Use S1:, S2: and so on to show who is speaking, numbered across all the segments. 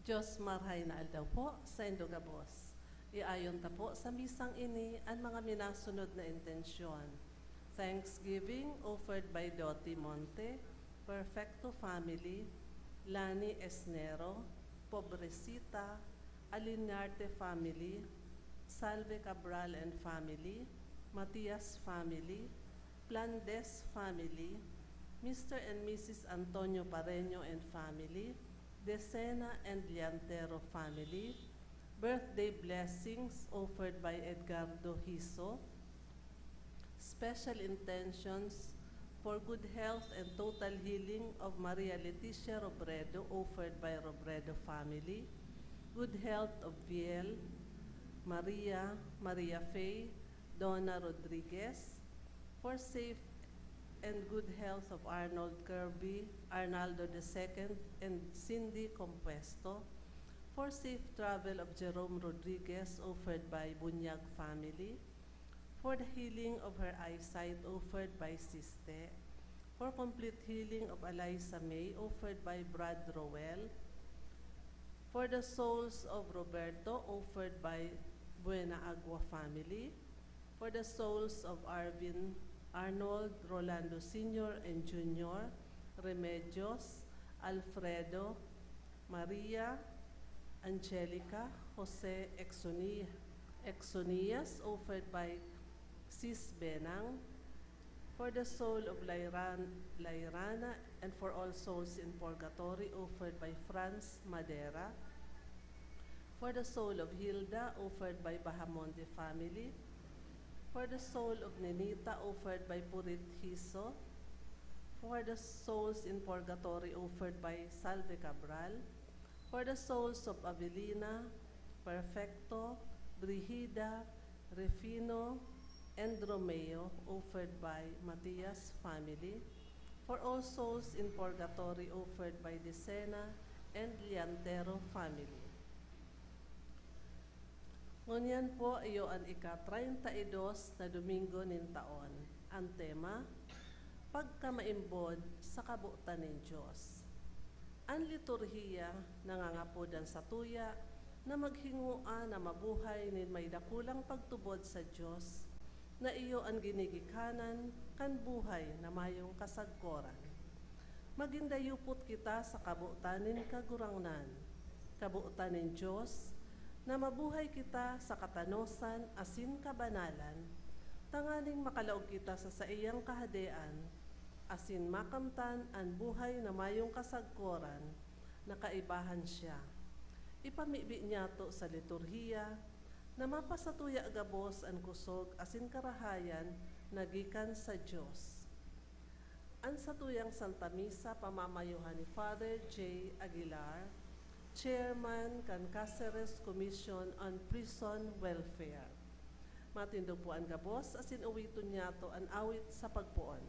S1: Diyos marhay na aldaw po sa Indogabos. Iayon ta po sa misang ini ang mga minasunod na intensyon. Thanksgiving offered by Doti Monte, Perfecto Family, Lani Esnero, Pobrecita, Alinarte Family, Salve Cabral and Family, Matias Family, Plandes Family, Mr. and Mrs. Antonio Pareño and Family, Decena and Liantero Family, birthday blessings offered by Edgardo Hiso, special intentions for good health and total healing of Maria Leticia Robredo offered by Robredo Family, good health of Viel, Maria, Maria Faye, Donna Rodriguez, for safe and good health of Arnold Kirby, Arnaldo II, and Cindy Compuesto, for safe travel of Jerome Rodriguez offered by Bunyag Family, for the healing of her eyesight offered by Siste, for complete healing of Eliza May offered by Brad Rowell, for the souls of Roberto offered by Buena Agua Family, for the souls of Arvin, Arnold, Rolando Sr. and Jr., Remedios, Alfredo, Maria, Angelica, Jose Exonias, offered by Sis Benang, for the soul of Lairana and for all souls in purgatory, offered by Franz Madera, for the soul of Hilda, offered by Bahamonde Family, for the soul of Nenita, offered by Purit Hiso, for the souls in purgatory, offered by Salve Cabral, for the souls of Avelina, Perfecto, Brigida, Refino, and Romeo, offered by Matias Family, for all souls in purgatory, offered by Decena and Liantero Family. Ngunyan po iyo ang ika-32 na Domingo nin taon. Ang tema, pagkamaimbod sa kabuutan ng Diyos. Ang liturhiya nangangapodan sa tuya na maghingua na mabuhay nin may dakulang pagtubod sa Diyos na iyo ang ginigikanan kan buhay na mayong kasagkoran. Magindayupot kita sa kabuutan nin kagurangnan, kabuutan ng Diyos, na mabuhay kita sa katanosan asin kabanalan, tanganing makalaog kita sa iyang kahadean, asin makamtan ang buhay na mayong kasagkoran, na kaibahan siya. Ipamibi niya to sa liturhiya, na mapasatuya gabos ang kusog asin karahayan nagikan sa Diyos. Ang satuyang Santa Misa pamamayuhan ni Father J. Aguilar, Chairman kan Cáceres Commission on Prison Welfare. Matindog po ang gabos, asin uwiton niya to ang awit sa pagpuon.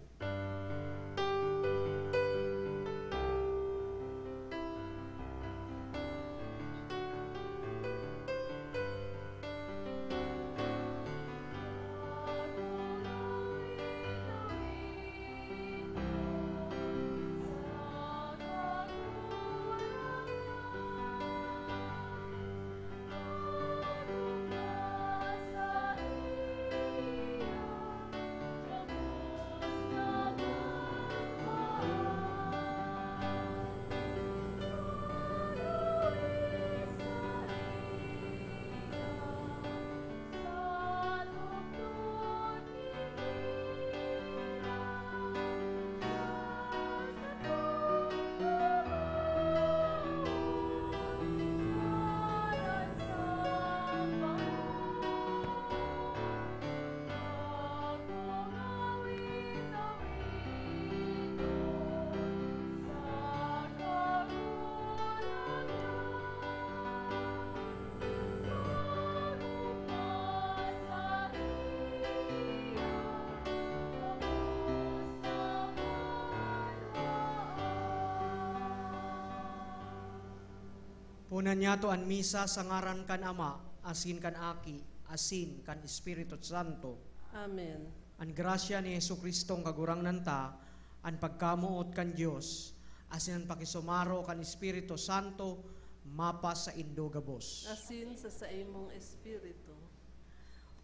S2: Punan niya to an misa sa ngaran kan Ama, asin kan Aki, asin kan Espiritu Santo.
S1: Amen.
S2: An grasya ni Jesucristong kagurangnan ta, an pagkamuot kan Dios, asin ang pakisumaro kan Espiritu Santo, mapa sa indo gabos.
S1: asin sa imong espiritu.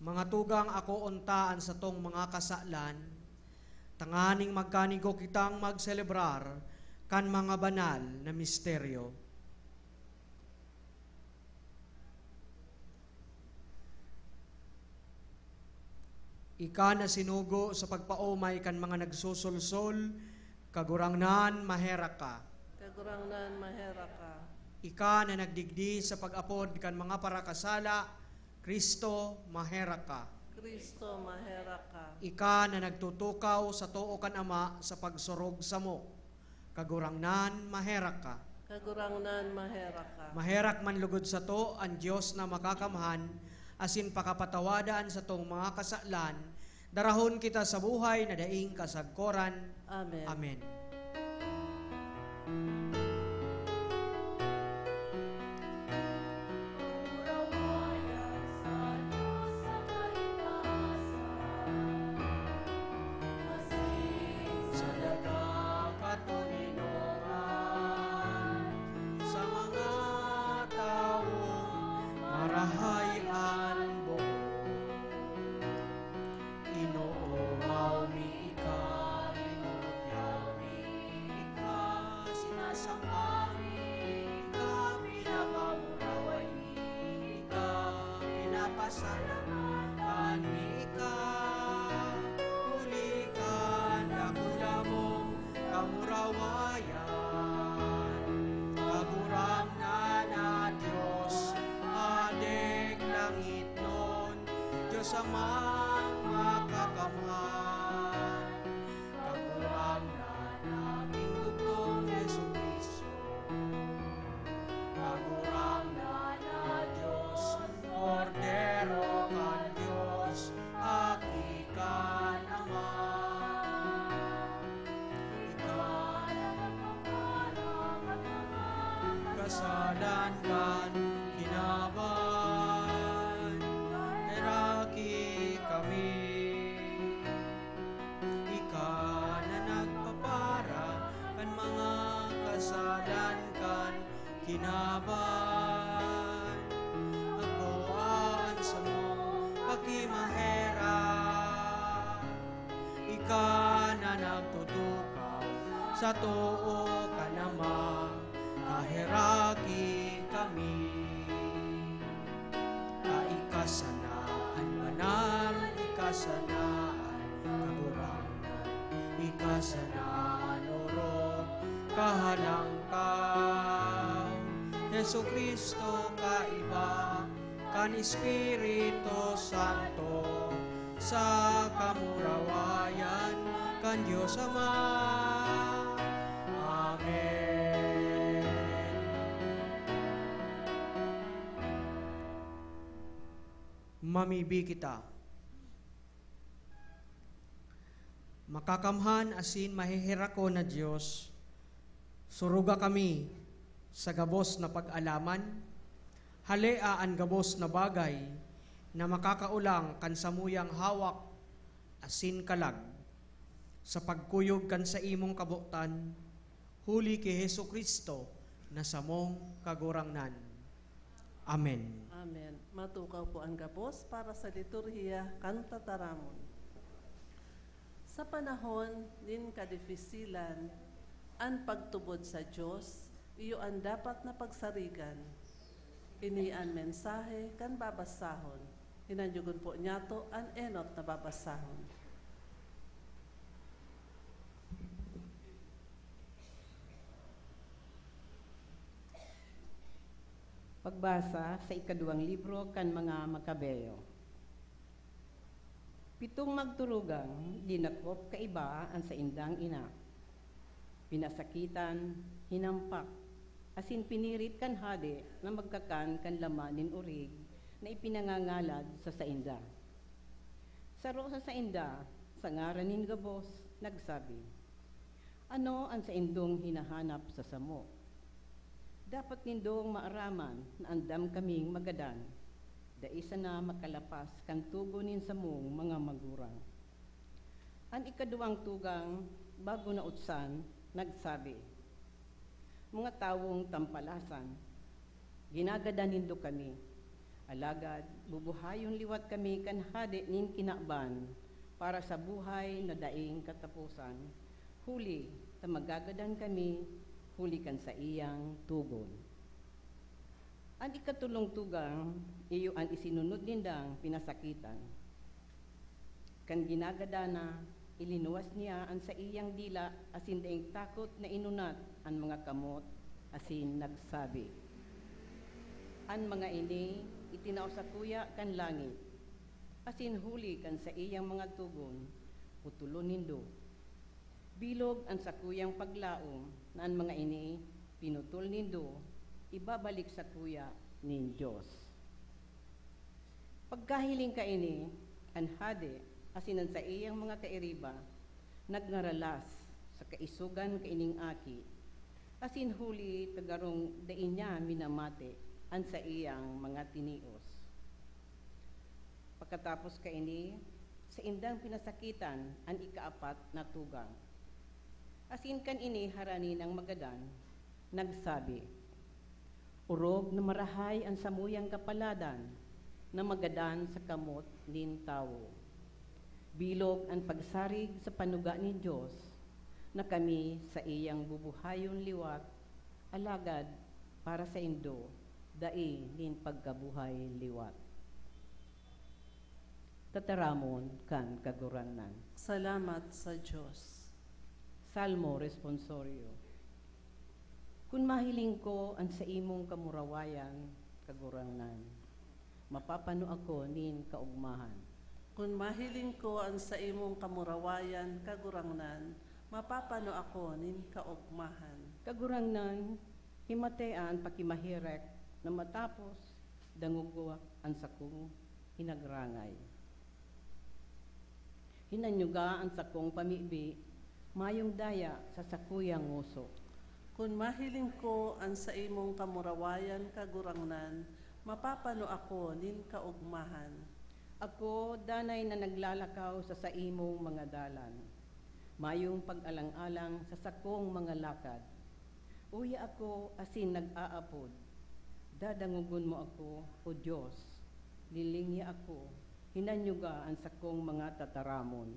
S2: Mga tugang ako untaan sa tong mga kasalan, tanganing magkanigo kitang magselebrar kan mga banal na misteryo. Ika na sinugo sa pagpaumay kan mga nagsusulsol, kagurangnan mahera ka.
S1: Kagurangnan mahera ka.
S2: Ika na nagdigdi sa pag-apod kan mga parakasala, Kristo mahera ka.
S1: Kristo mahera ka.
S2: Ika na nagtutukaw sa tuo kan Ama sa pagsurog sa mo, kagurangnan mahera ka.
S1: Kagurangnan mahera ka.
S2: Maherak man lugod sa to ang Diyos na makakamhan, asin pakapatawadaan sa tong mga kasalan, darahon kita sa buhay na daing kasagkoran.
S1: Amen.
S2: Amen. Sa dagang katulinongan, sa mga taong marahayan buo, inuumaw mi ika, inurugyaw mi ika, sinasamba mi ika, pinapamuraway mi ika, pinapasalamatan mi ika, ulikan dakula mong kamurawayan, kagurangnan na Diyos, adeg langit nun, Diyos amang makakamhan, kagurangnan naming bugtong Yesu Cristo, kagurangnan na Diyos, Kordero kan Diyos, aki kan Ama. Ika na nagpaparang at mga kasalan kan kinaban, eraki kami. Ika na nagpapara kan mga kasalan kan kinaban, ako aan sa mong pagkimahera. Ika na nagtutukaw sa tuo ka naman, kaheraki kami. Kaikasanaan banal, ikasanaan kagurangnan, ikasanaan urog, kahalangkaw. Yesu Kristo kaiba, kan Espiritu Santo, sa kamurawayan kan Diyos Ama. Amen. Mamibi kita. Makakamhan asin mahihirako na Diyos, suruga kami sa gabos na pag-alaman, halea ang gabos na bagay na makakaulang kan samuyang hawak asin kalag, sa pagkuyog kan sa imong kabutan, huli kay Hesu Kristo na samong kagurangnan. Amen.
S1: Amen. Matukaw po ang gabos para sa liturhiya kanta taramon. Sa panahon din kadifisilan, ang pagtubod sa Diyos, iyo ang dapat na pagsarigan. Ini ang mensahe kan babasahon. Hinanjugon po niyato ang enot na babasahon.
S3: Pagbasa sa ikaduwang libro kan mga Makabeyo. Pitong magturugang dinakop kaiba ang sa indang ina. Pinasakitan, hinampak, asin pinirit kan hade na magkakan kan lamanin urig na ipinangangalad sa sainda. Saro sa sainda, sa ngaranin gabos, nagsabi, ano ang saindong hinahanap sa samo? Dapat nindong maaraman na andam kaming magadan, da isa na makalapas kan tugunin sa mong mga magurang. Ang ikaduwang tugang, bago na utsan, nagsabi, mga tawong tampalasan, Ginagada nindo kami. Alagad, bubuhayon liwat kami kan hade nin kinakban para sa buhay na daing katapusan. Huli, ta magagadan kami, huli kan sa iyang tugon. An ikatulong tugang, iyo an isinunod nindang pinasakitan. Kan ginagada na, ilinuwas niya an sa iyang dila asin daing takot na inunat an mga kamot asin nagsabi. An mga ini itinaw sa kuya kan langit asin huli kan sa iyang mga tugon putulon nindo. Bilog ang sa kuyang paglaom na ang mga ini pinutol nindo ibabalik sa kuya nin Diyos. Pagkahiling ka ini an hade asin ang sa iyang mga kairiba nagnaralas sa kaisugan kaining aki asin huli tagarong dain niya minamate an sa iyang mga tinios. Pagkatapos kaini, sa indang pinasakitan ang ikaapat na tugang. Asin kan ini harani ng magadan, nagsabi, urog na marahay ang samuyang kapaladan na magadan sa kamot nin tao. Bilog ang pagsarig sa panuga ni Diyos na kami sa iyang bubuhayon liwat, alagad para sa indo, dai nin pagkabuhay liwat. Tataramon kan kaguranan.
S1: Salamat sa Diyos.
S3: Salmo responsorio. Kung mahiling ko ang sa imong kamurawayan, kaguranan, mapapano ako nin kaugmahan.
S1: Kung mahiling ko ang sa imong kamurawayan, kagurangnan, mapapano ako nin kaugmahan.
S3: Kaguranan, himatean pakimahirek na matapos dangugo ang sakong hinagrangay. Hinanyuga ang sakong pamibi, mayong daya sa sakuyang nguso.
S1: Kung mahiling ko ang sa imong kamurawayan, kagurangnan, mapapano ako nin kaugmahan.
S3: Ako danay na naglalakaw sa imong mga dalan, mayong pag-alang-alang sa sakong mga lakad. Uya ako asin nag-aapod, dadangugon mo ako, O Diyos, lilingya ako, hinanyuga ang sakong mga tataramon.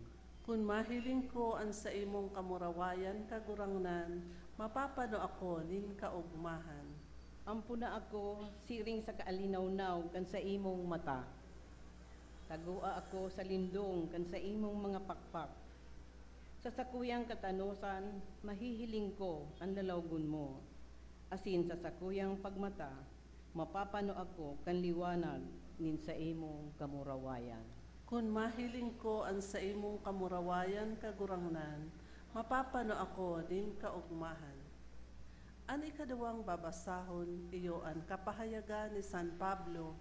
S1: Kung mahiling ko ang sa imong kamurawayan, kagurangnan, mapapano ako nin kaugmahan.
S3: Ampuna ako, siring sa kaalinaw-naw kan sa imong mata. Tagua ako sa lindong kan sa imong mga pakpak. Sa sakuyang katanusan, mahihiling ko ang lalawgon mo. Asin sa sakuyang pagmata, mapapano ako kan liwanag nin sa imong kamurawayan.
S1: Kung mahiling ko ang sa imong kamurawayan, kagurangnan, mapapano ako nin kaugmahan. An ikadawang babasahon, iyo ang kapahayagan ni San Pablo,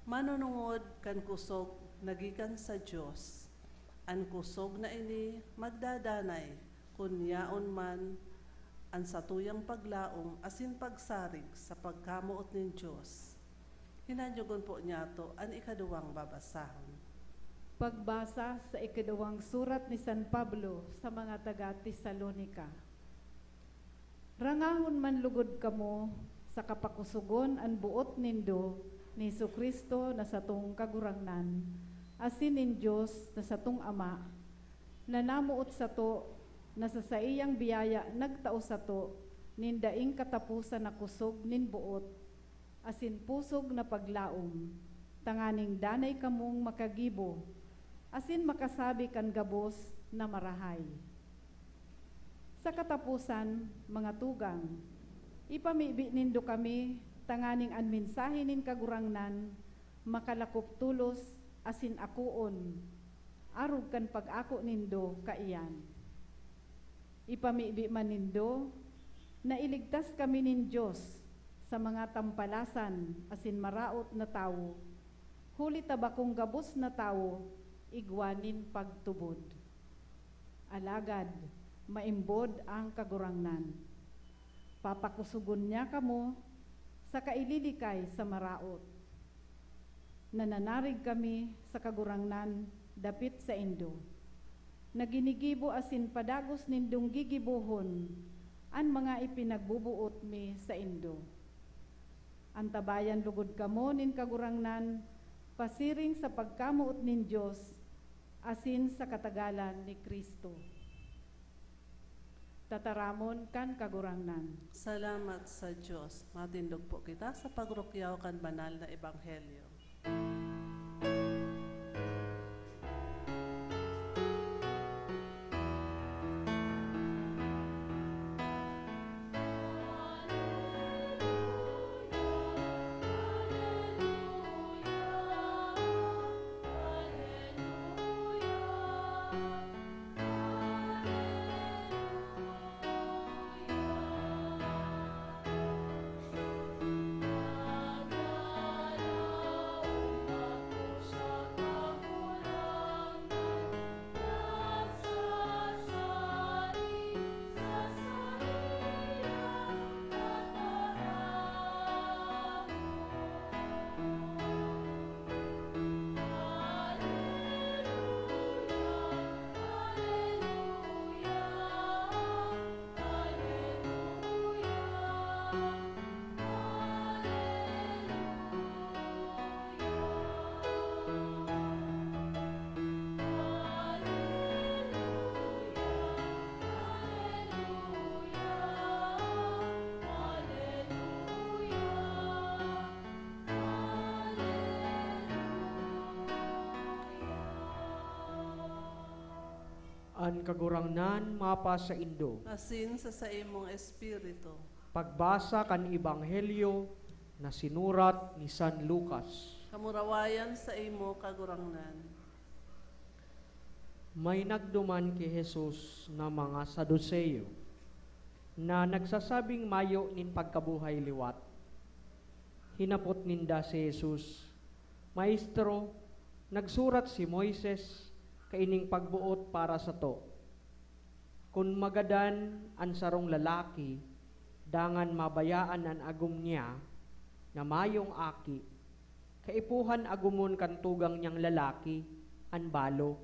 S1: manunungod kan kusog nagikan sa Diyos. An kusog na ini magdadanay, kun yaon man ang satuyang paglaom asin pagsarig sa pagkamuot nin Diyos. Hinanyugon po niya to ang ikaduwang babasahon.
S4: Pagbasa sa ikadawang surat ni San Pablo sa mga taga-Tesalonika. Rangahon man lugod kamo sa kapakusugon an buot nindo ni Jesucristo na satong kagurangnan, asin nin Diyos na satong Ama, na namuot sa to na sa iyang biyaya nagtao sa to nin daing katapusan na kusog nin buot, asin pusog na paglaom, tanganing danay kamong makagibo, asin makasabi kan gabos na marahay. Sa katapusan, mga tugang, ipamibi nindo kami, tanganing an mensahe nin kagurangnan, makalakop tulos, asin akuon, arog kan pag-ako nindo kaiyan. Ipamibi man nindo, na iligtas kami nin Diyos sa mga tampalasan, asin maraot na tao, huli tabakong gabos na tao, igwanin pagtubod. Alagad, maimbod ang kagurangnan. Papakusugon niya kamo sa kaililikay sa maraot. Nananarig kami sa kagurangnan dapit sa indo. Naginigibo asin padagos nindong gigibuhon ang mga ipinagbubuot mi sa indo. Antabayan lugod kamo nin kagurangnan, pasiring sa pagkamuot nin Diyos, asin sa katagalan ni Kristo. Tataramon kan kagurangnan.
S1: Salamat sa Diyos. Matindog po kita sa pagrukyaw kan banal na ebanghelyo.
S2: An kagurangnan mapa sa Indo.
S1: Asin sa imong espiritu.
S2: Pagbasa kan Ebanghelyo na sinurat ni San Lucas.
S1: Kamurawayan sa imo kagurangnan.
S2: May nagduman kay Jesus na mga Saduseyo na nagsasabing mayo nin pagkabuhay liwat. Hinapot ninda si Jesus, Maestro, nagsurat si Moises kaining pagbuot para sa to. Kung magadan ang sarong lalaki, dangan mabayaan ang agum niya, na mayong aki, kaipuhan agumon kan tugang niyang lalaki, an balo.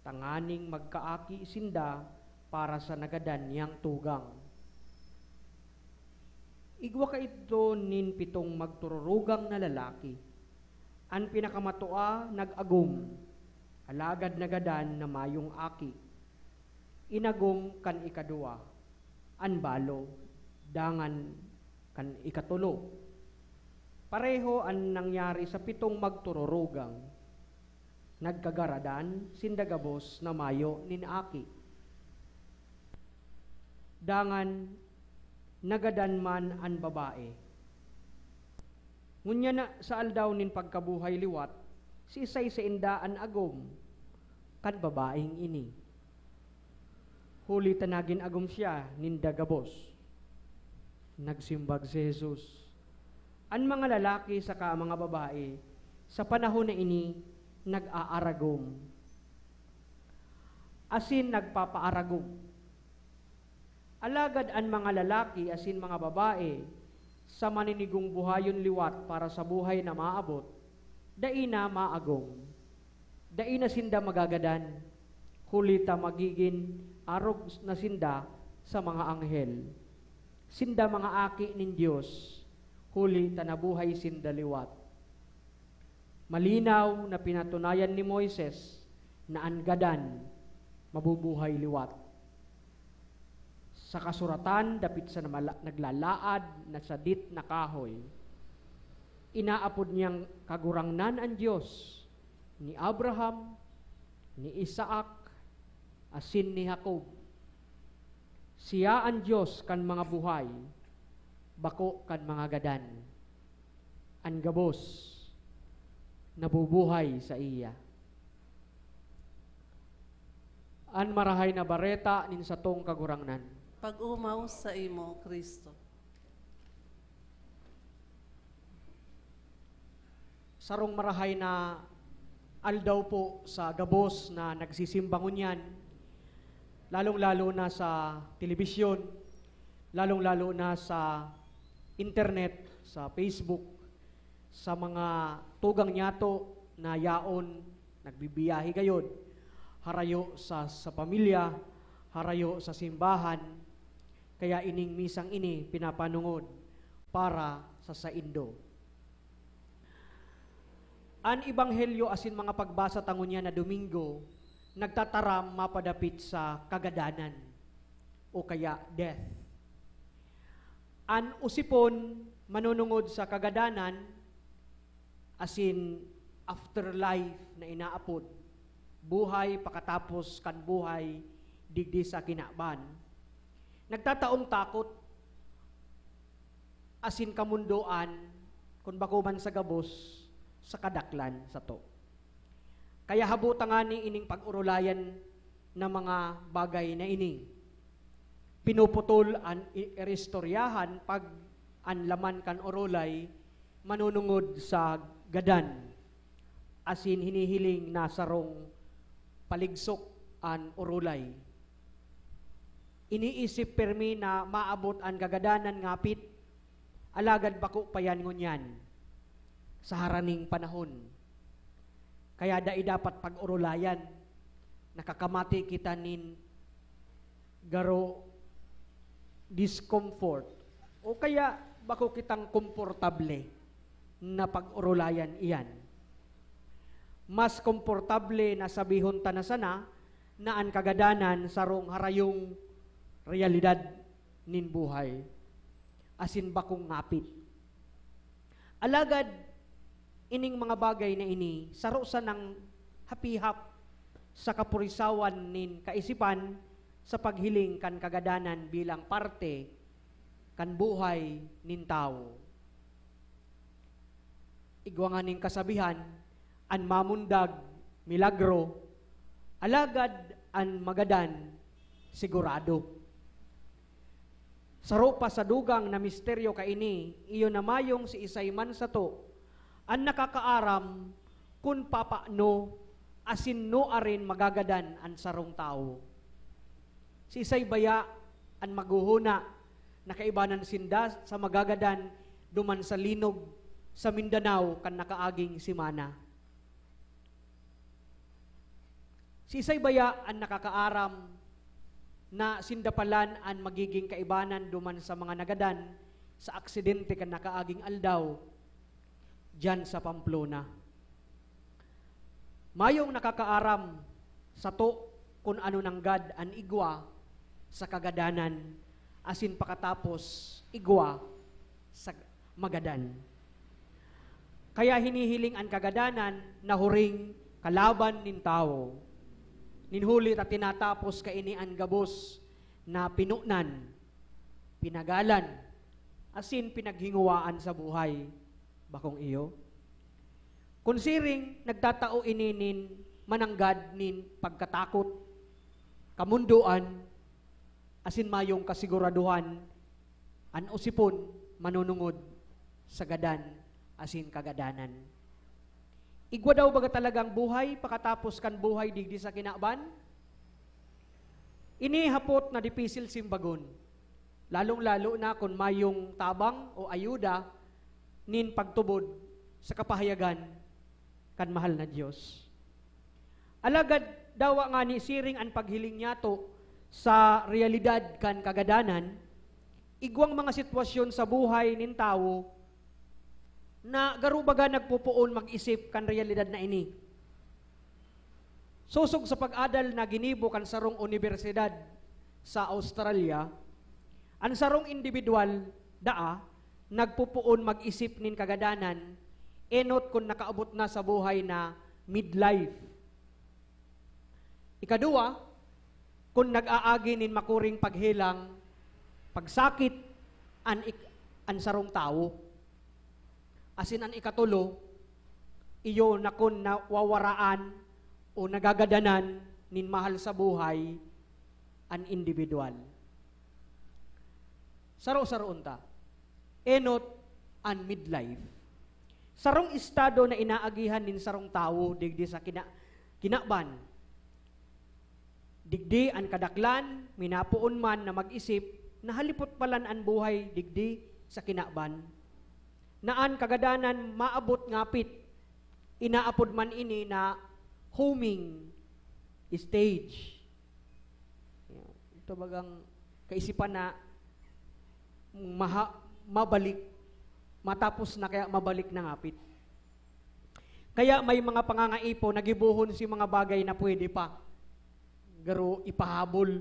S2: Tanganing magkaaki sinda para sa nagadan niyang tugang. Igwa ka ito nin pitong magtururugang na lalaki. An pinakamatua nag-agum, alagad nagadan na mayong aki. Inagum kan ikadua, an balo, dangan kan ikatulo. Pareho ang nangyari sa pitong magtururugang. Nagkagaradan sindagabos na mayo nin aki. Dangan nagadan man an babae. Ngunya na sa aldaw nin pagkabuhay liwat, si isay sa indaan agom, kan babaeng ini. Huli tanagin agom siya nin dagabos. Nagsimbag si Jesus. An mga lalaki saka mga babae, sa panahon na ini, nag-aaragom. Asin nagpapaaragom. Alagad an mga lalaki asin mga babae sa maninigong buhayon liwat para sa buhay na maabot, daina maagom. Daina sinda magagadan, hulita magiging arog na sinda sa mga anghel. Sinda mga aki nin Diyos, huli tanabuhay sinda liwat. Malinaw na pinatunayan ni Moises na ang gadan mabubuhay liwat. Sa kasuratan, dapit sa naglalaad na sadit na kahoy, inaapod niyang kagurangnan ang Diyos ni Abraham, ni Isaac, asin ni Jacob. Siya ang Diyos kan mga buhay, bako kan mga gadan. Ang gabos, nabubuhay sa iya. An marahay na bareta nin sa tong kagurangnan.
S1: Pag-umaw sa imo, Kristo.
S2: Sarong marahay na aldaw po sa gabos na nagsisimbangon yan, lalong-lalo na sa telebisyon, lalong-lalo na sa internet, sa Facebook, sa mga tugang nyato na yaon, nagbibiyahe gayon, harayo sa pamilya, harayo sa simbahan, kaya ining misang ini pinapanungod para sa saindo. An Ebanghelyo asin mga pagbasa tangon niya na Domingo, nagtataram mapadapit sa kagadanan o kaya death. An usipon manunungod sa kagadanan asin afterlife na inaapod, buhay pakatapos kan buhay digdi sa kinaban. Nagtataong takot asin kamundoan kung bakuman sa gabos sa kadaklan sa to. Kaya habuta nga ni ining pag-urulayan na mga bagay na ini. Pinuputol an irestoryahan pag anlaman kan urulay manunungod sa gadan. Asin hinihiling na sarong paligsok an urulay. Iniisip permi na maabot an kagadanan ngapit, alagad bako payan ngunyan sa haraning panahon. Kaya dai dapat pag-urulayan, nakakamati kita nin garo discomfort o kaya bako kitang komportable na pag-urulayan iyan. Mas komportable na sabihon ta na sana na an kagadanan sarong harayong realidad nin buhay asin bakong ngapit. Alagad ining mga bagay na ini saro sa ng hapihap sa kapurisawan nin kaisipan sa paghiling kan kagadanan bilang parte kan buhay nin tao. Igwa nga ning kasabihan, an mamundag milagro, alagad an magadan sigurado. Saro pa sa dugang na misteryo kaini, iyo na mayong si isayman sa to, an nakakaaram kun papaano asin no arin magagadan an sarong tao. Si isay baya an maguhuna nakaibanan sinda sa magagadan duman sa linog sa Mindanao kan nakaaging simana. Si isay baya an nakakaaram na sindapalan an magiging kaibanan duman sa mga nagadan sa aksidente kan nakaaging aldaw diyan sa Pamplona. Mayong nakakaaram sa to kung ano nang gad an igwa sa kagadanan asin pakatapos igwa sa magadan. Kaya hinihiling an kagadanan na huring kalaban nin tao. Ninhulit at tinatapos kaini an gabos na pinunan, pinagalan, asin pinaghinguwaan sa buhay. Bakong iyo? Kunsiring nagtatao ininin mananggad nin pagkatakot, kamunduan, asin mayong kasiguraduhan, an usipon manunungod sa gadan, asin kagadanan. Igwa daw baga talagang buhay, pakatapos kan buhay digdi sa kinaban? Ini hapot na dipisil simbagon. Lalong-lalo na kung mayong tabang o ayuda nin pagtubod sa kapahayagan kan mahal na Diyos. Alagad dawa nga ni siring an paghiling niya to sa realidad kan kagadanan, igwang mga sitwasyon sa buhay nin tao na garubaga nagpupuon mag-isip kan realidad na ini. Susog sa pag-adal na ginibo kan sarong universidad sa Australia, ang sarong individual daa nagpupuon mag-isip nin kagadanan enot kung nakaabot na sa buhay na midlife. Ikadua, kung nag-aagi nin makuring paghilang, pagsakit an sarong tao. Asin an ikatulo, iyo na kun nawawaraan o nagagadanan nin mahal sa buhay an individual. Saro-saroon ta. Enot an midlife. Sarong estado na inaagihan nin sarong tao digdi sa kinaban. Digdi an kadaklan, minapuon man na mag-isip, na halipot palan an buhay digdi sa kinaban. Naan kagadanan maabot ngapit, inaapod man ini na homing stage. Ito bagang kaisipan na mabalik matapos na kaya mabalik na ngapit. Kaya may mga pangangaipo, nagibuhon si mga bagay na pwede pa. Garo ipahabol,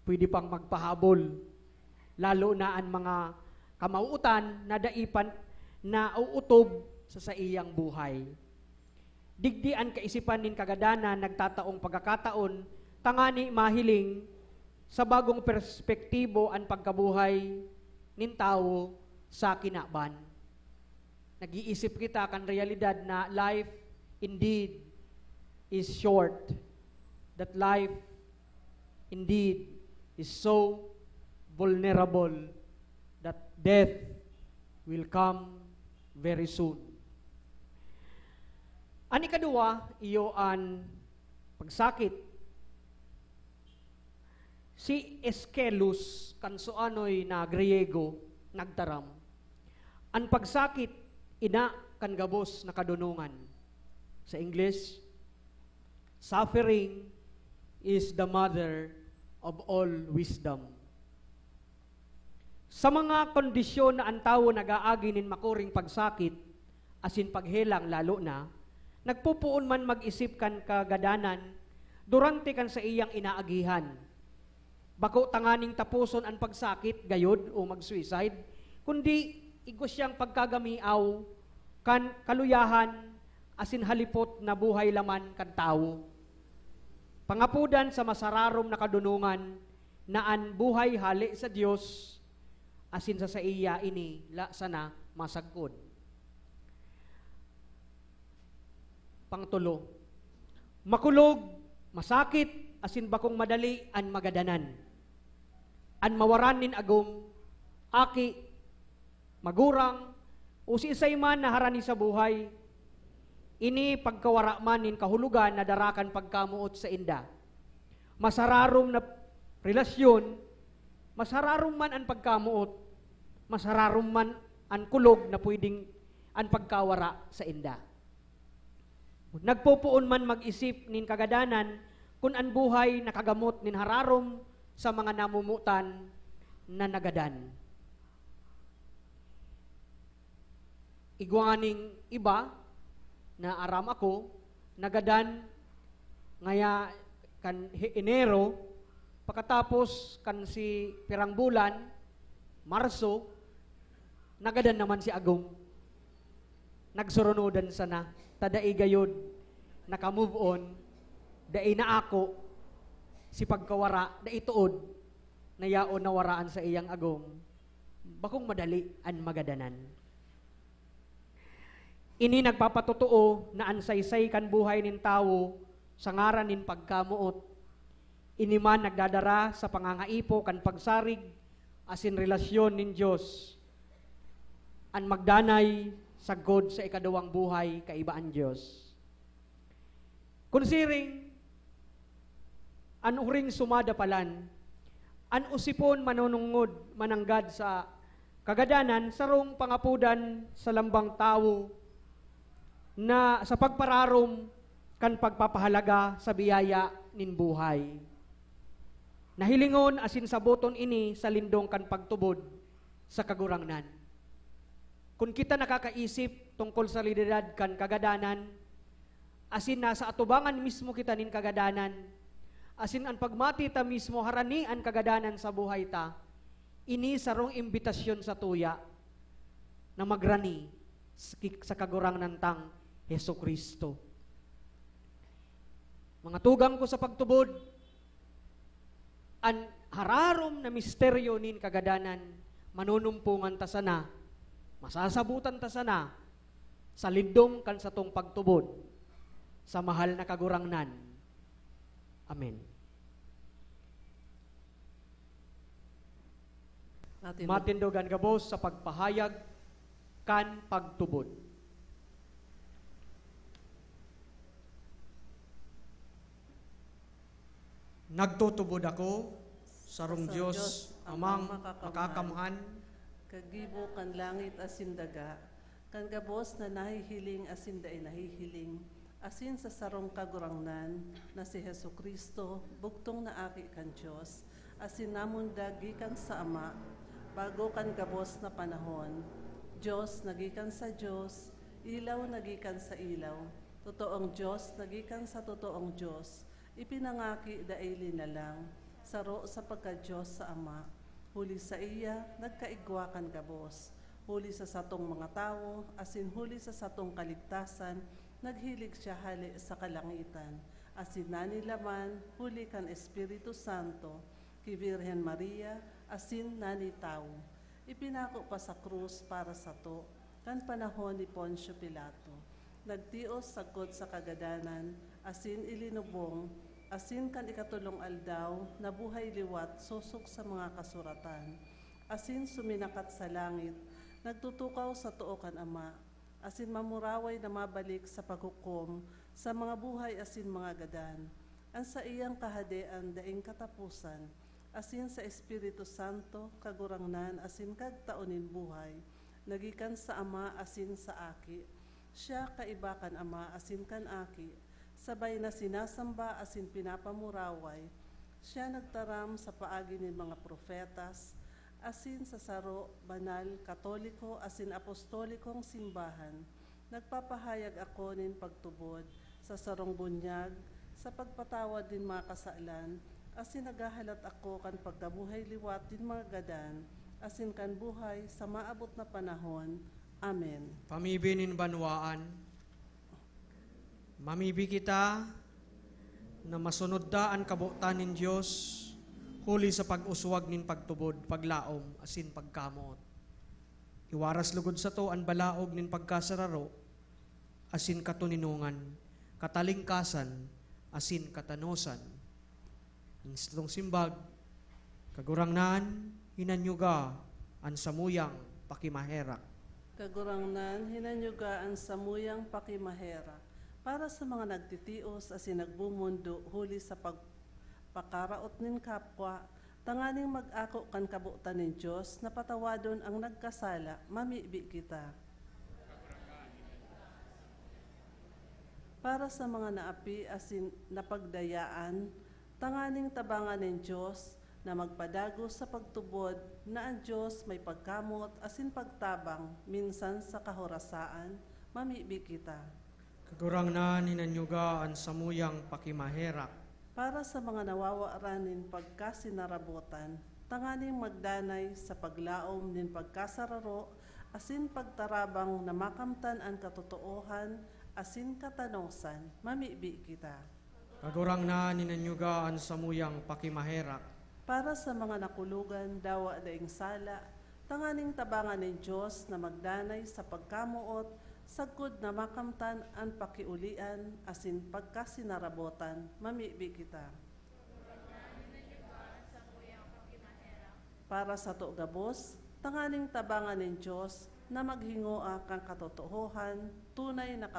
S2: pwede pang magpahabol. Lalo na ang mga kamauutan na daipan na uutob sa iyang buhay. Digdian kaisipan nin kagadanan, nagtataong pagkakataon, tangani mahiling sa bagong perspektibo ang pagkabuhay nin tao sa kinaban. Nag-iisip kita kan realidad na life indeed is short. That life indeed is so vulnerable that death will come very soon. Ani kadua, iyo an pagsakit. Si Eskelus, kansuanoy na Griego, nagtaram. Ang pagsakit, ina kan gabos na kadunungan. Sa English, suffering is the mother of all wisdom. Sa mga kondisyon na ang tao nag-aagi nin makuring pagsakit, asin paghelang lalo na, nagpupuon man mag-isip kan kagadanan, durante kan sa iyang inaagihan. Bako tanganing tapuson ang pagsakit, gayod o mag-suicide, kundi igos siyang pagkagamiaw, kan kaluyahan, asin halipot na buhay laman kan tao. Pangapudan sa masararom na kadunungan, na an buhay hali sa Dios asin sa iya ini, la sana masagkod. Pangtulo, makulog, masakit, asin bakong madali, an magadanan. An mawaran nin agom, aki, magurang, o si isay man na harani sa buhay, ini pagkawara man nin kahulugan na darakan pagkamuot sa inda. Masararom na relasyon, masararom man ang pagkamuot, masararom man ang kulog na pwedeng ang pagkawara sa inda. Nagpupuon man mag-isip nin kagadanan kung ang buhay nakagamot nin hararom sa mga namumutan na nagadan. Igwaning iba na aram ako, nagadan ngaya kan Enero, pagkatapos kan si pirang bulan, Marso, nagadan naman si Agong. Nagsurunodan sana, tadai gayod, naka-move on, dai na ako, si pagkawara, dai tuod, nayaon na waraan sa iyang Agong, bakong madali an magadanan. Ini nagpapatotoo na ansaysay kan buhay nin tao sa ngaran nin pagkamuot. Ini man nagdadara sa pangangaipo kan pagsarig asin relasyon nin Dios. An magdanay sagod sa ikadawang buhay kaibaan Dios. Considering an uring sumada palan, an usipon manunungod mananggad sa kagadanan sarong pangapudan sa lambang tao na sa pagpararom kan pagpapahalaga sa biyaya nin buhay. Nahilingon asin saboton ini sa lindong kan pagtubod sa kagurangnan. Kung kita nakakaisip tungkol sa lideridad kan kagadanan, asin nasa atubangan mismo kita nin kagadanan, asin ang pagmati ta mismo harani ang kagadanan sa buhay ta, ini sarong imbitasyon sa tuya na magrani sa kagurangnan tang Heso Kristo. Mga tugang ko sa pagtubod, an hararom na misteryo nin kagadanan, manunumpungan ta sana, masasabutan ta sana, sa lindong kan sa tong pagtubod, sa mahal na kagurangnan. Amen. Matindogan gabos sa pagpahayag kan pagtubod. Nagtutubod ako sarong
S1: Sa
S2: Diyos, amang
S1: makakamuhan,
S2: makakamuhan,
S1: kagibo kan langit asin daga, kan gabos na nahihiling asin daay nahihiling, asin sa sarong kagurangnan na si Heso Kristo, bugtong na aki kan Diyos, asin namon dagi kan sa Ama, bago kan gabos na panahon, Diyos nagikan sa Diyos, ilaw nagikan sa ilaw, totoong Diyos nagikan sa totoong Diyos, ipinangaki daili na lang, saro sa pagka-Diyos sa Ama, huli sa iya nagkaigwakan gabos, huli sa satong mga tao, asin huli sa satong kaligtasan, naghilig siya hali sa kalangitan, asin nani laman, huli kan Espiritu Santo, ki Virhen Maria, asin nani tao. Ipinako pa sa krus para sa to, kan panahon ni Poncio Pilato. Nagtios sagkod sa kagadanan, asin ilinubong, asin kan ikatulong aldaw, nabuhay liwat susok sa mga kasuratan. Asin suminakat sa langit, nagtutukaw sa tuo kan Ama, asin mamuraway na mabalik sa paghukom, sa mga buhay asin mga gadan. Ang sa iyang kahadean daing katapusan, asin sa Espiritu Santo, kagurangnan, asin kagtaonin buhay, nagikan sa Ama, asin sa Aki. Siya kaibakan Ama, asin kan Aki, sabay na sinasamba, asin pinapamuraway. Siya nagtaram sa paagi ng mga profetas, asin sa saro, banal, katoliko, asin apostolikong simbahan. Nagpapahayag ako nin pagtubod, sa sarong bunyag, sa pagpatawad din mga kasalan, asin nagahalat ako kan pagkabuhay liwat din mga gadan, asin kan buhay sa maabot na panahon. Amen.
S2: Pamibinin banwaan, mamibi kita na masunod daan kabutan nin Diyos, huli sa pag-uswag nin pagtubod, paglaom, asin pagkamot. Iwaras lugod sa to, ang balaog nin pagkasararo, asin katuninungan, katalingkasan, asin katanosan. Instong simbag, kagurangnan, hinanyuga, ang samuyang pakimaherak.
S1: Kagurangnan, hinanyugaan sa muyang pakimahera, para sa mga nagtitios asin nagbumundo huli sa pagpakaraot nin kapwa, tanganing mag-ako kan kabutan nin Diyos, na patawadon ang nagkasala, mamibi kita. Para sa mga naapi asin napagdayaan, tanganing tabangan ng Diyos na magpadago sa pagtubod na ang Diyos may pagkamot asin pagtabang minsan sa kahorasaan, mamibi kita.
S2: Kagurangnan, hinanyuga, ang samuyang pakimaherak.
S1: Para sa mga nawawaaran nin pagkasinarabotan, tanganing magdanay sa paglaom nin pagkasararo, asin pagtarabang na makamtan ang katotoohan, asin katanosan, mamibi kita.
S2: Kagurangnan, hinanyuga, ang samuyang pakimaherak.
S1: Para sa mga nakulugan, dawa daing sala, tanganing tabangan ng Diyos na magdanay sa pagkamuot, sagkod na makamtan ang pakiulian, asin pagkasinarabotan, mamibi kita. Para sa to gabos, tanganing tabangan ng Diyos na maghingoa kang katotohohan, tunay na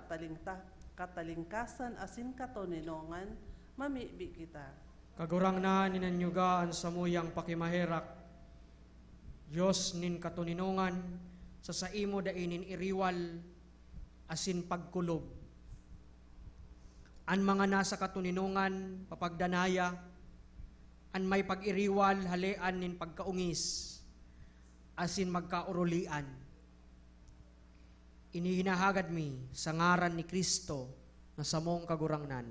S1: katalingkasan asin katoninongan, mamibi kita.
S2: Kagurangnan, hinanyuga, ang samuyang pakimaherak. Diyos nin katoninongan, sa saimo dainin iriwal, asin pagkulob. An mga nasa katoninongan, papagdanaya, an may pag-iriwal, halean nin pagkaungis, asin magkaurulian. Inihinahagad mi sa ngaran ni Kristo na samong kagurangnan.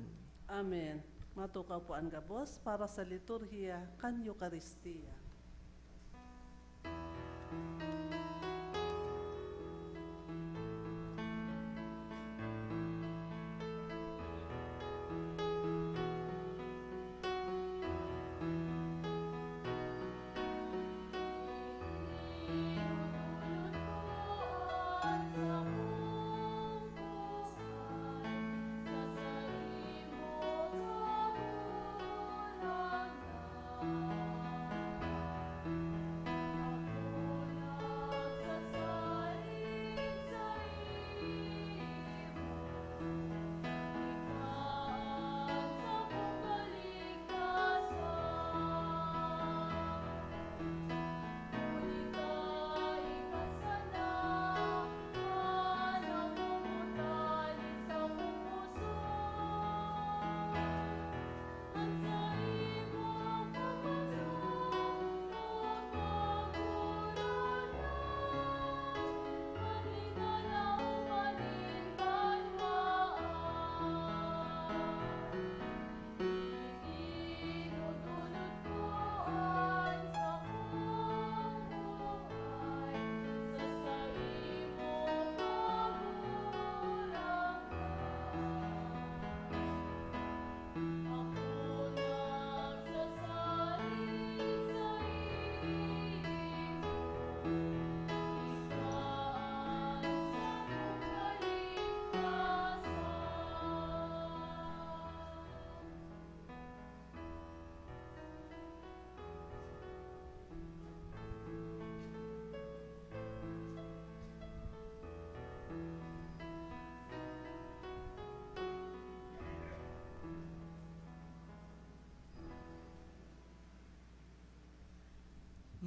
S1: Amen. Matukaw po ang gabos para sa liturhiya kan Eucharistia.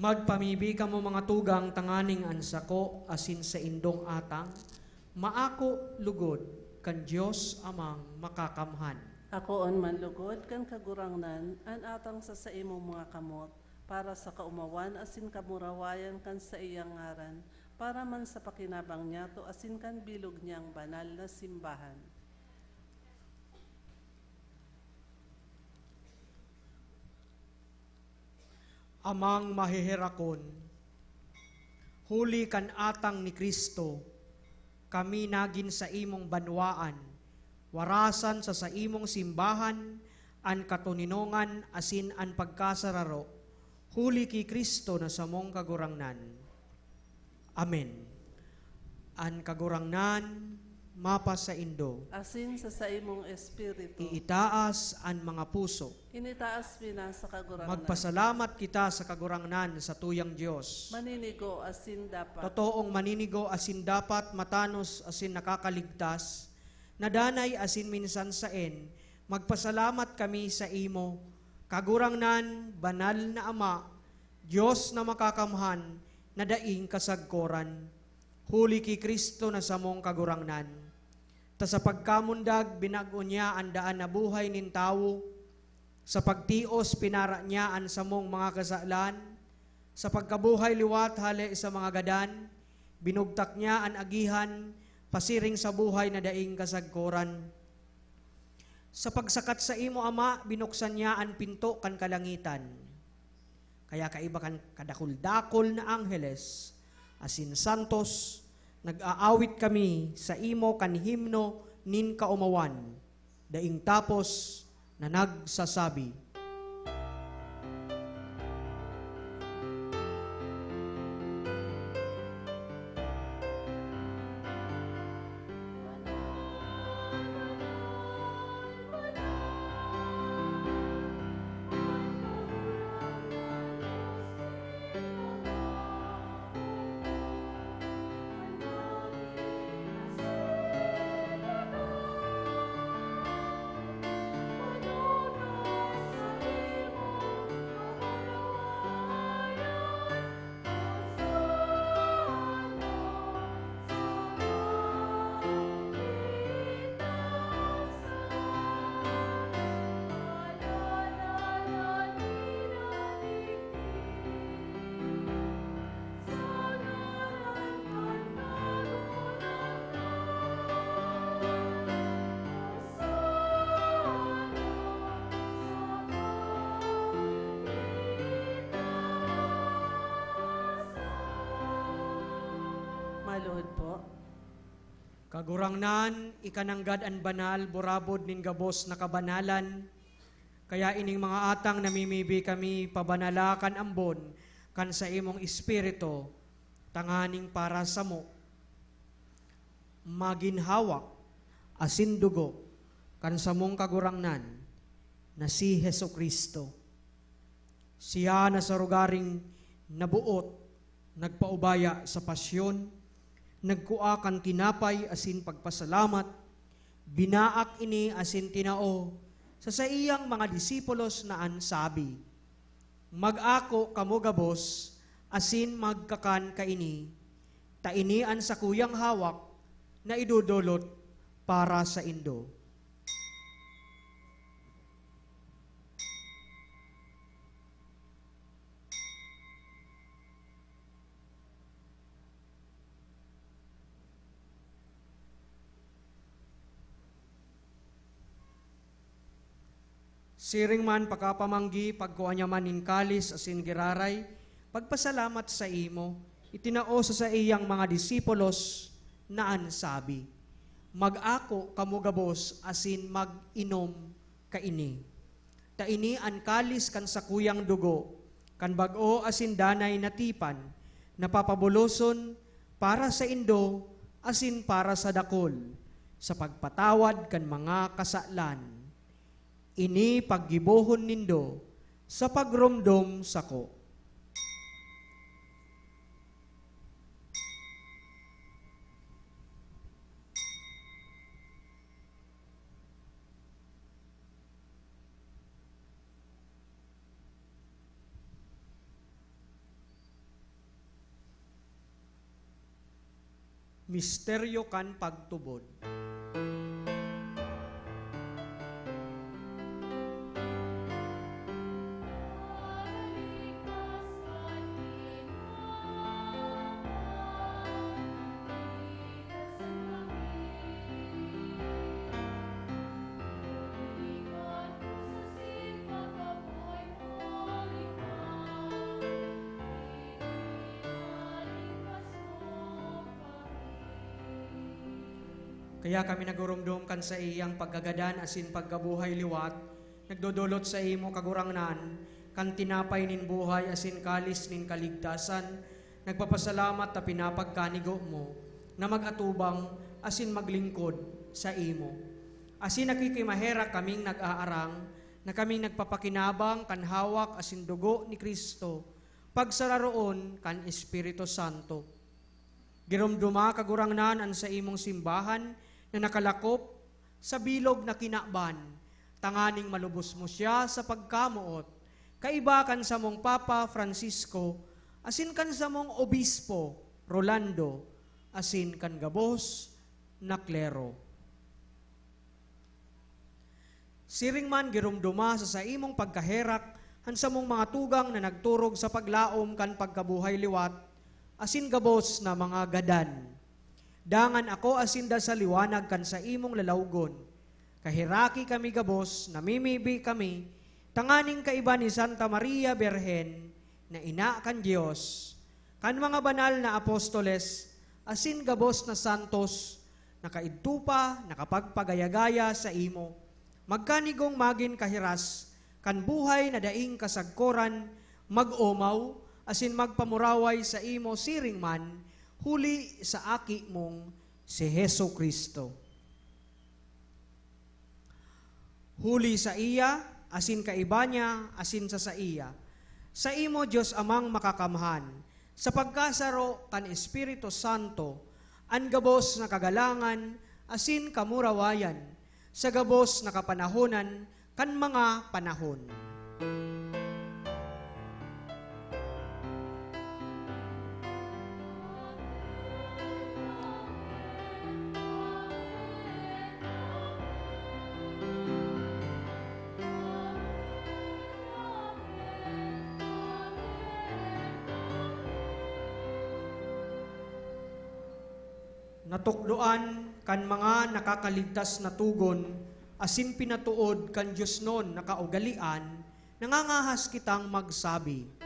S2: Magpamibi ka mo mga tugang tanganing ansako asin sa indong atang, maako lugod kan Dios amang makakamhan.
S1: Ako on manlugod kan kagurangnan an atang sa imong mga kamot para sa kaumawan asin kamurawayan kan sa iyang ngaran para man sa pakinabang niya to asin kan bilog niyang banal na simbahan.
S2: Amang mahihirakon, huli kan atang ni Kristo, kami nagin sa imong banwaan, warasan sa imong simbahan, an katuninongan asin an pagkasararo, huli ki Kristo na samong kagurangnan. Amen. An kagurangnan, mapa sa indo,
S1: Asin sa imong espiritu,
S2: iitaas an mga puso.
S1: initaas pina sa kagurangnan.
S2: Magpasalamat kita sa kagurangnan sa tuyang Diyos.
S1: Maninigo asin dapat.
S2: Totoong maninigo asin dapat matanos asin nakakaligtas, nadanay asin minsan saen, magpasalamat kami sa imo, kagurangnan, banal na Ama, Diyos na makakamhan, na daing kasagkoran, huli ki Kristo na samong kagurangnan. Ta sa pagkamundag, binago niya ang daan na buhay nin tawo, sa pagtios, pinara niya ang samong mga kasalan, sa pagkabuhay liwat, hali sa mga gadan, binugtak niya ang agihan, pasiring sa buhay na daing kasagkoran. Sa pagsakat sa imo, Ama, binuksan niya ang pinto kan kalangitan. Kaya kaiba kan kadakul-dakol na angheles, asin santos, nag-aawit kami sa imo kan himno nin kaumawan, daing tapos na nagsasabi,
S1: Maluhod po.
S2: kagurangnan, ikananggad an banal, burabod nin gabos na kabanalan, kaya ining mga atang namimibi kami, pabanalakan ambon, kan sa imong espiritu, tanganing para sa mo. Maginhawak, asin dugo, kan sa mong kagurangnan, na si Heso Kristo. Siya na sa rugaring nabuot, nagpaubaya sa pasyon, nagkuakan tinapay asin pagpasalamat, binaak ini asin tinao, sa iyang mga disipulos na ansabi, mag-ako kamo gabos, asin magkakan kaini, tainian sa kuyang hawak, na idudulot para sa indo. Siring man pagkapamanggi, pagkuha niya man in kalis asin giraray, pagpasalamat sa imo, itinao sa iyang mga disipulos na ansabi, mag-ako kamo gabos asin mag-inom kaini. Taini an kalis kan sa kuyang dugo, kan bag-o asin danay natipan, napapabuloson para sa indo asin para sa dakol, sa pagpatawad kan mga kasalan. Ini paggibohon nindo sa pagromdom sako. Misteryo kan pagtubod. Kaya kami nagurumdum kan sa iyang paggagadan asin pagkabuhay liwat, nagdodolot sa imo kagurangnan, kan tinapay nin buhay asin kalis nin kaligtasan, nagpapasalamat ta pinapagkanigo mo, na magatubang asin maglingkod sa imo. Asin nakikimahera kaming nag-aarang, na kaming nagpapakinabang kan hawak asin dugo ni Kristo, pagsararoon kan Espiritu Santo. Girumduma kagurangnan an sa imong simbahan, na nakalakop sa bilog na kinakban, tanganing malubos mo siya sa pagkamuot, kaiba kan sa mong Papa Francisco, asin kan sa mong Obispo Rolando, asin kan gabos na klero. Siring man girumduma sa imong pagkaherak, han sa mong mga tugang na nagturog sa paglaom kan pagkabuhay liwat, asin gabos na mga gadan. Dangan ako asinda sa liwanag kan sa imong lalawgon. Kahiraki kami gabos, namimibi kami, tanganing kaiba ni Santa Maria Birhen, na ina kan Diyos, kan mga banal na apostoles, asin gabos na santos, nakaidtupa, nakapagpagayagaya sa imo, magkanigong magin kahiras, kan buhay na daing kasagkoran, mag-omaw, asin magpamuraway sa imo siring man, huli sa aki mong si Hesu Kristo. Huli sa iya, asin kaiba niya, asin sa iya. Sa imo, Diyos amang makakamhan, sa pagkasaro kan Espiritu Santo, an gabos na kagalangan, asin kamurawayan, sa gabos na kapanahonan, kan mga panahon. Natukdoan kan mga nakakaligtas na tugon, asin pinatuod kan Diyos nun nakaugalian, nangangahas kitang magsabi.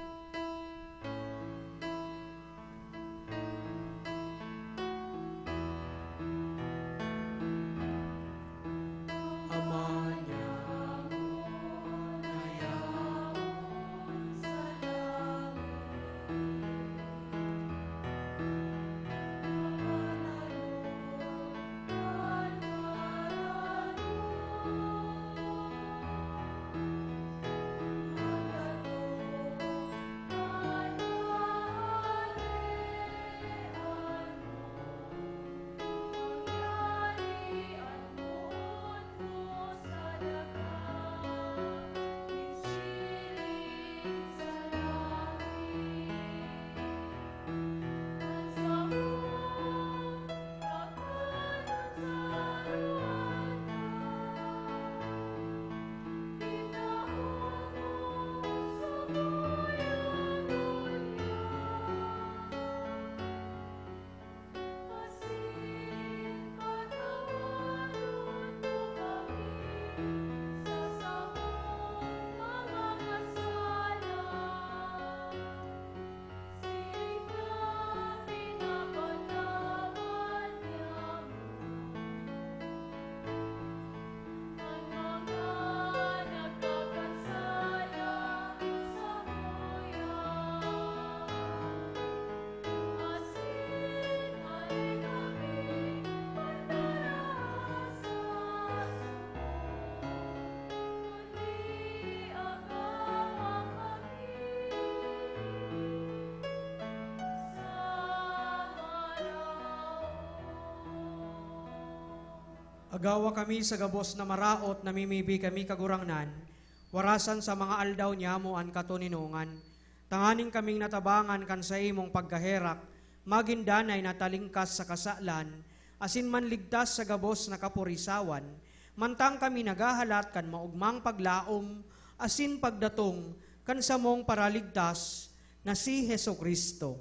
S2: Agawa kami sa gabos na maraot, namimibi kami kagurangnan, warasan sa mga aldaw niya mo an katuninungan, tanganing kaming natabangan kan sa imong pagkaherak, magindanay na talingkas sa kasalan, asin manligtas sa gabos na kapurisawan, mantang kami nagahalat kan maugmang paglaom, asin pagdatong kan samong paraligtas na si Heso Kristo.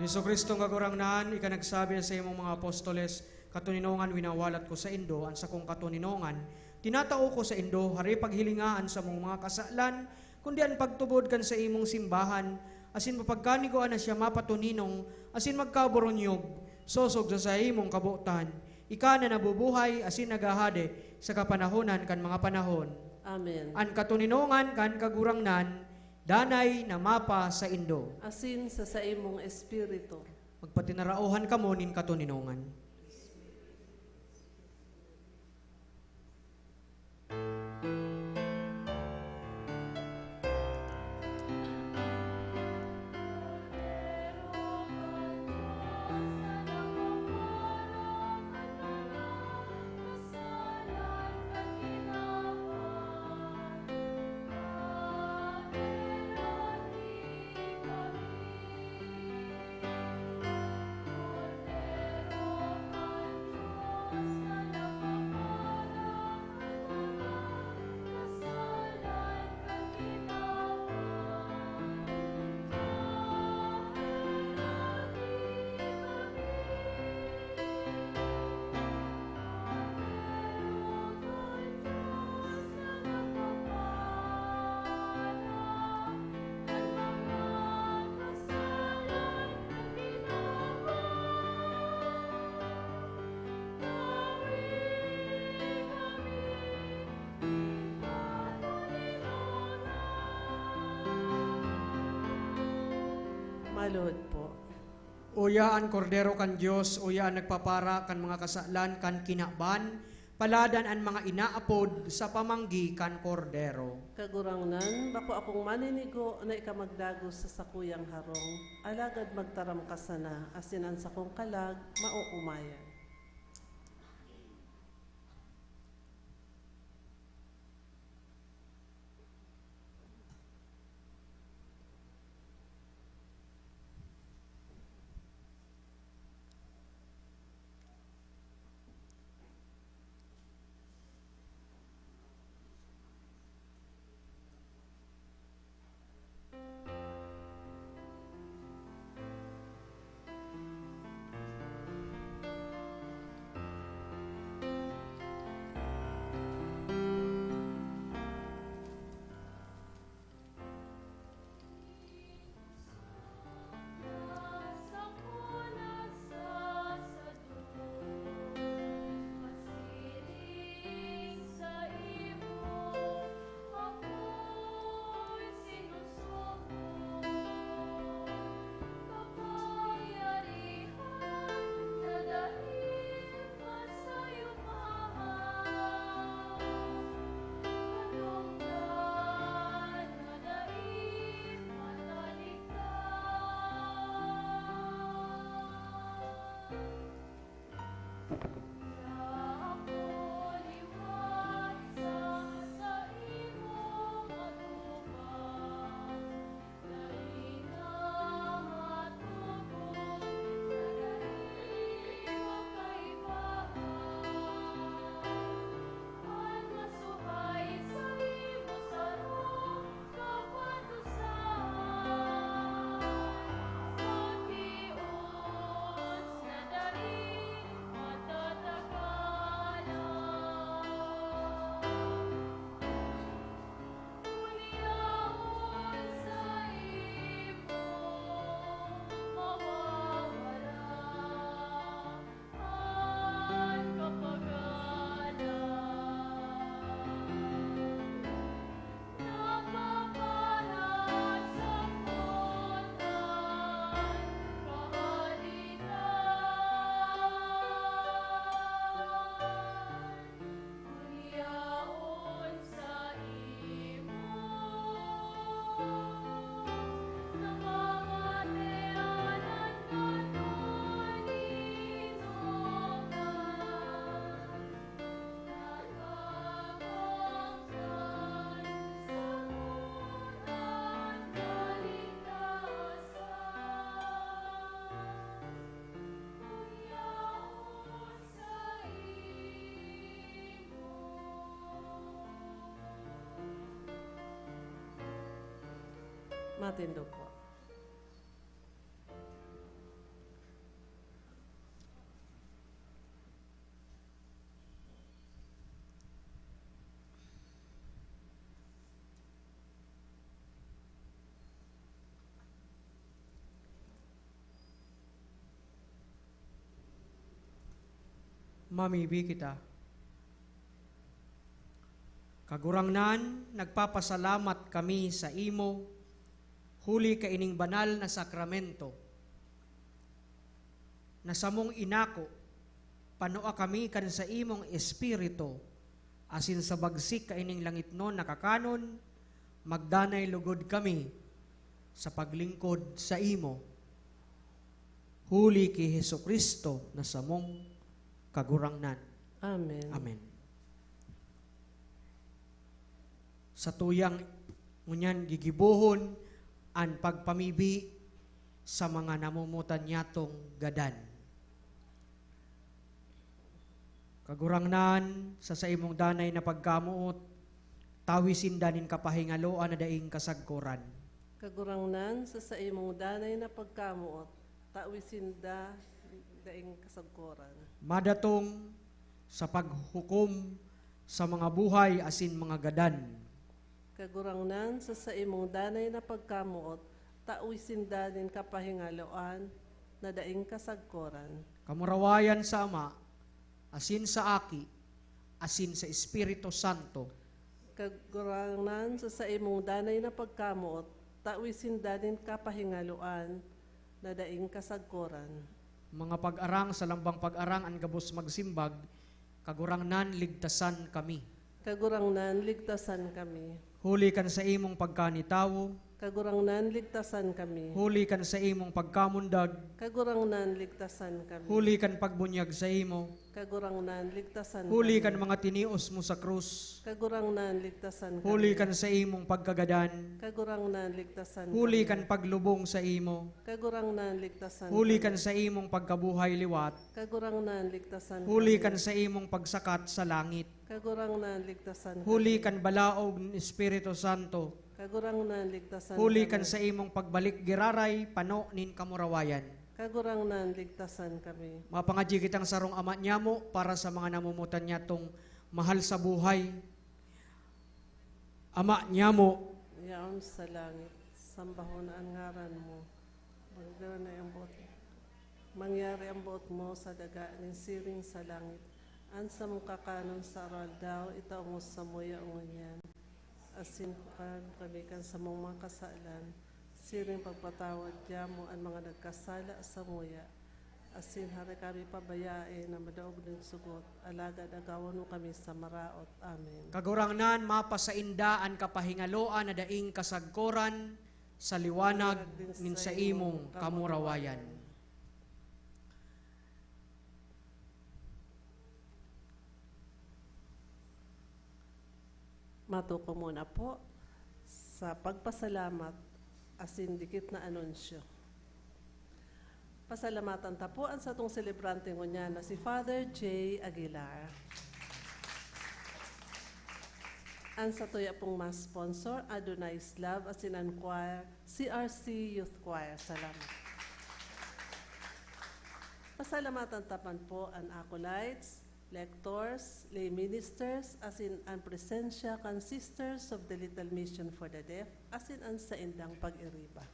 S2: Heso Kristo nga gurangnan, ika nagsabi sa imong mga apostoles, katuninongan winawalat ko sa Indo, ang sa kong katuninongan, tinatao ko sa Indo, hari paghilingaan sa mong mga kasalan, kundi ang pagtubod kan sa imong simbahan, asin mapagkanigoan na siya mapatuninong, asin magkaboronyog, sosog sa imong kabutan, ika na nabubuhay, asin nagahade, sa kapanahonan kan mga panahon.
S1: Amen.
S2: Ang katuninongan kan kagurangnan, danay na mapa sa Indo.
S1: Asin sa imong espiritu.
S2: Magpatinarauhan ka mo nin katuninongan.
S1: Malod po.
S2: Uya ang kordero kan Dios, uya ang nagpapara kan mga kasalan kan kinaban, paladan ang mga inaapod sa pamanggi kan kordero.
S1: Kagurangnan, bako akong maninigo na ikamagdagos sa sakuyang harong, alagad magtaram ka sana, asinan sa kong kalag, mauumayan. Matindog po.
S2: Mamibi kita. Kagurangnan, nagpapasalamat kami sa imo, huli ka ining banal na sakramento, na samong inako, panoa kami kan sa imong espiritu, asin sa bagsik ka ining langit no nakakanon, magdanay lugod kami sa paglingkod sa imo, huli ki Hesukristo na samong kagurangnan.
S1: Amen.
S2: Amen. Sa tuyang ngunyan gigibuhon ang pagpamibi sa mga namumutan niyatong gadan. Kagurangnan sa imong danay na pagkamuot, tawisin danin kapahingaloan na daing kasagkuran.
S1: Kagurangnan sa imong danay na pagkamuot, tawisin daing kasagkuran.
S2: Madatong sa paghukom sa mga buhay asin mga gadan.
S1: Kagurangnan sa imong danay na pagkamuot, tawisin danin kapahingaloan na daing kasagkuran.
S2: Kamurawayan sa Ama, asin sa Aki, asin sa Espiritu Santo.
S1: Kagurangnan sa imong danay na pagkamuot, tawisin danin kapahingaloan na daing kasagkuran.
S2: Mga pag-arang sa lambang pag-arang ang gabos magsimbag, kagurangnan ligtasan kami.
S1: Kagurangnan ligtasan kami.
S2: Huli kan sa imong pagkanitawo,
S1: Kagurangnan ligtasan kami.
S2: huli kan sa imong pagkamundag,
S1: Kagurangnan ligtasan kami.
S2: huli kan pagbunyag sa imo,
S1: Kagurangnan ligtasan
S2: huli kan
S1: kami.
S2: mga tinios mo sa krus,
S1: Kagurangnan ligtasan kami.
S2: huli kan sa imong pagkagadan,
S1: Kagurangnan ligtasan
S2: huli
S1: kami.
S2: kan paglubong sa imo,
S1: Kagurangnan ligtasan
S2: huli
S1: kami.
S2: kan sa imong pagkabuhay liwat,
S1: Kagurangnan ligtasan
S2: huli
S1: kami.
S2: kan sa imong pagsakat sa langit,
S1: Kagurangnan ligtasan
S2: huli
S1: kami.
S2: kan balaog ng Espiritu Santo,
S1: Kagurangnan ligtasan
S2: huli
S1: kami.
S2: kan sa imong pagbalik giraray, pano nin kamurawayan.
S1: Kagurangnan ligtasan kami.
S2: Mapangadyi kitang sarong Ama nyamo para sa mga namumutan niya tong mahal sa buhay. Ama nyamo,
S1: Yaon sa langit, sambahon ang ngaran mo. Magdara na ang buot. Mangyari ang buot mo sa daga ng siring sa langit. Ansa mong kakanon sa aral daw, itaong sa muya ngunyan. Asin kami kan sa mong mga kasalan. Siring pagpatawad diya mo ang mga nagkasala sa muya. Asin hari kami pabayae na madaog ng sugot. Alagad agawan mo kami sa maraot. Amen.
S2: kagurangnan mapasaindaan kapahingaloan na daing kasagkoran sa liwanag nin sa imong kamurawayan.
S1: Matuko muna po sa pagpasalamat asin dikit na anunsyo. Pasalamatan tapuan sa itong celebrante ngunya na si Father J. Aguilar. Ang sa tuya pong mas sponsor, Adonai's Love asin ang choir, CRC Youth Choir. Salamat. Pasalamatan tapan po ang acolytes, lectors, lay ministers, asin ang presensya kan Sisters of the Little Mission for the Deaf, asin ang sa indang pag-iriba.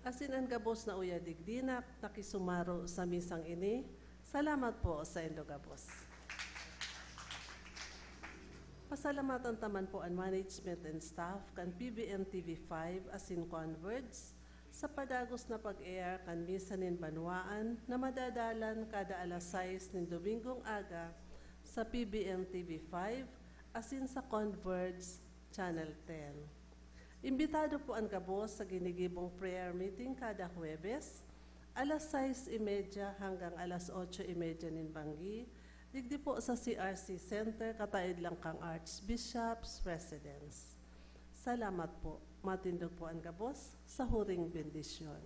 S1: Asin ang gabos na uya digdinak, nakisumaro sa misang ini, salamat po sa indo gabos. Pasalamatan taman po ang management and staff kan PBM TV5 asin Converge, sa padagos na pag-air kan misa nin banwaan na madadalan kada alas 6 nin Domingong aga sa PBM TV5 asin sa Converge Channel 10. Imbitado po ang gabos sa ginigibong prayer meeting kada Huwebes, alas 6:30 hanggang alas 8:30 nin Banggi, digdi po sa CRC Center, kataid lang kang Archbishop's Residence. Salamat po. Matindog po ang gabos sa huring bendisyon.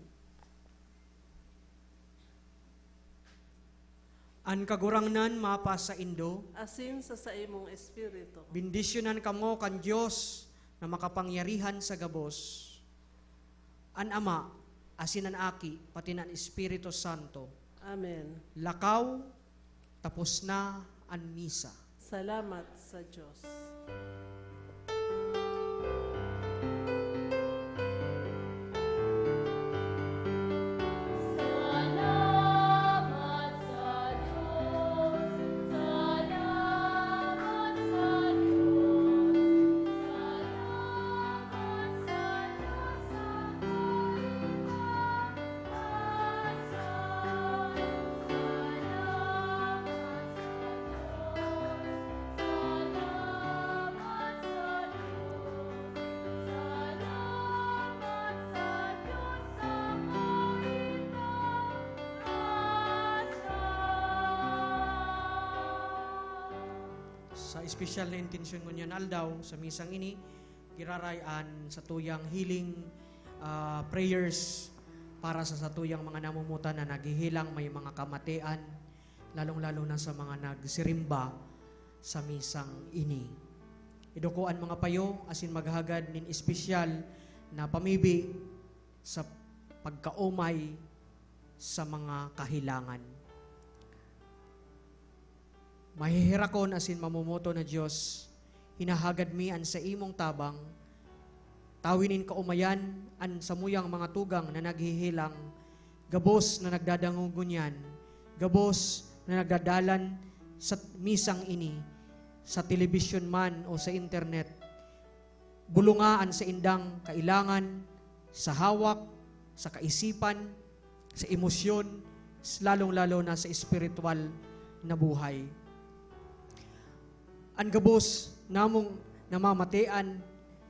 S2: An kagurangnan mapa sa Indo,
S1: asin sa imong espiritu.
S2: bindisyonan kamo kan Dios na makapangyarihan sa gabos. An Ama, asin an Aki, pati nan Espiritu Santo.
S1: Amen.
S2: Lakaw, tapos na an misa.
S1: Salamat sa Diyos.
S5: Salamat sa Diyos, salamat sa Diyos, salamat sa Diyos
S2: Sa espesyal na intensyon ko niyan aldaw, sa misang ini, girarayan sa tuyang healing prayers para sa satuyang mga namumutan na naghihilang, may mga kamatian, lalong-lalo na sa mga nagsirimba sa misang ini. Idukuan mga payo, asin maghagad nin espesyal na pamibi sa pagkaumay sa mga kahilangan. Mahihirakon asin mamumuto na Diyos, hinahagad mi an sa imong tabang, tawinin kaumayan an samuyang mga tugang na naghihilang, gabos na nagdadangugunyan, gabos na nagdadalan sa misang ini, sa telebisyon man o sa internet, bulungaan sa indang kailangan, sa hawak, sa kaisipan, sa emosyon, lalong-lalo na sa espiritual na buhay. Ang gabos namong namamatian,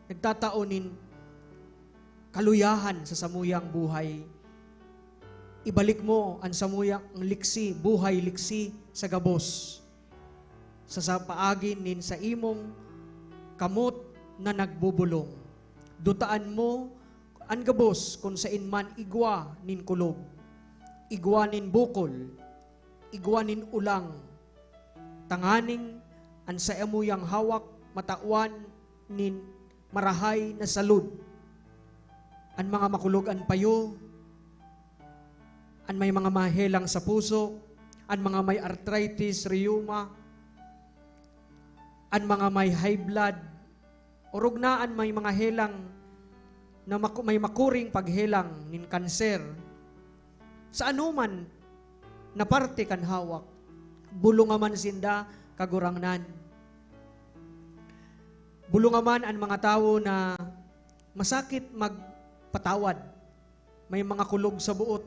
S2: nagtataonin kaluyahan sa samuyang buhay. Ibalik mo ang samuyang liksi, buhay liksi sa gabos. Sa paagin nin sa imong kamot na nagbubulong. Dutaan mo ang gabos kung sa inman igwa nin kulog, igwa nin bukol, igwa nin ulang, tanganing an sa amuyang hawak matawan nin marahay na salud. An mga makulugan payo, an may mga mahelang sa puso, an mga may arthritis, rheuma, an mga may high blood, o rugnaan may mga helang na may makuring paghelang nin kanser. Sa anuman na parte kan hawak, bulungaman sinda kagurangnan. Bulungaman ang mga tao na masakit magpatawad. May mga kulog sa buot,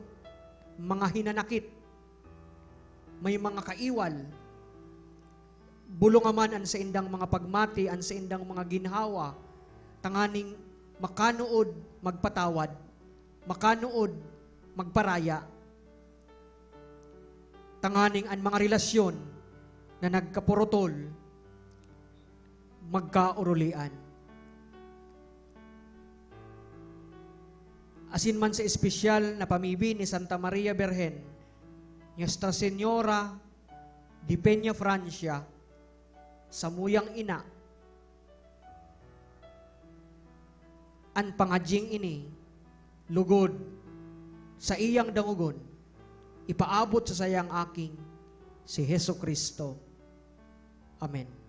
S2: mga hinanakit, may mga kaiwal. Bulungaman ang sa indang mga pagmati, ang sa indang mga ginhawa, tanganing makanuod magpatawad, makanuod magparaya. Tanganing ang mga relasyon na nagkapurotol, magkaurulian. Asin man sa espesyal na pamibi ni Santa Maria Virgen, Nuestra Señora de Peña Francia, samuyang ina, an pangajing ini, lugod, sa iyang dangugon, ipaabot sa sayang aking si Hesus Kristo. Amen.